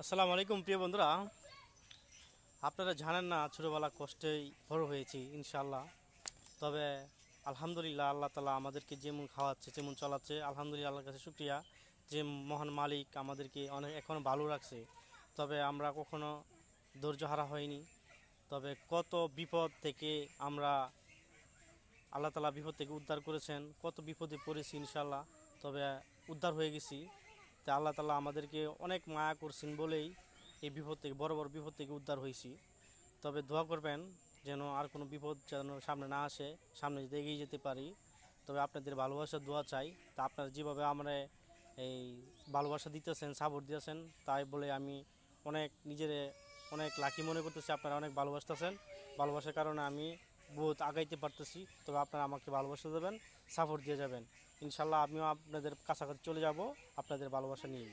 আসসালামু আলাইকুম প্রিয় বন্ধুরা। আপনারা জানেন না, ছোটোবেলা কষ্টেই বড় হয়েছি ইনশাআল্লাহ। তবে আলহামদুলিল্লাহ, আল্লাহ তালা আমাদেরকে যেমন খাওয়াচ্ছে যেমন চলাচ্ছে, আলহামদুলিল্লাহ আল্লাহর কাছে শুক্রিয়া যে মহান মালিক আমাদেরকে অনেক এখনও ভালো রাখছে। তবে আমরা কখনো ধৈর্যহারা হয়নি। তবে কত বিপদ থেকে আমরা, আল্লাহ তালা বিপদ থেকে উদ্ধার করেছেন, কত বিপদে পড়েছি ইনশাআল্লাহ। তবে উদ্ধার হয়ে গেছি। তা আল্লাহ তালা আমাদেরকে অনেক মায়া করছেন বলেই এই বিপদ থেকে, বড় বড় বিপদ থেকে উদ্ধার হয়েছি। তবে দোয়া করবেন যেন আর কোনো বিপদ যেন সামনে না আসে, সামনে যদি এগিয়ে যেতে পারি। তবে আপনাদের ভালোবাসার দোয়া চাই। তা আপনারা যেভাবে আমরা এই ভালোবাসা দিতেছেন, সাপোর্ট দিতেছেন, তাই বলে আমি অনেক নিজেরে অনেক লাকি মনে করতেছি। আপনারা অনেক ভালোবাসতেছেন, ভালোবাসার কারণে আমি বহুত আগাইতে পারতেছি। তবে আপনারা আমাকে ভালোবাসা দেবেন, সাপোর্ট দিয়ে যাবেন। ইনশাল্লাহ আমিও আপনাদের কাছাকাছি চলে যাব আপনাদের ভালোবাসা নিয়ে।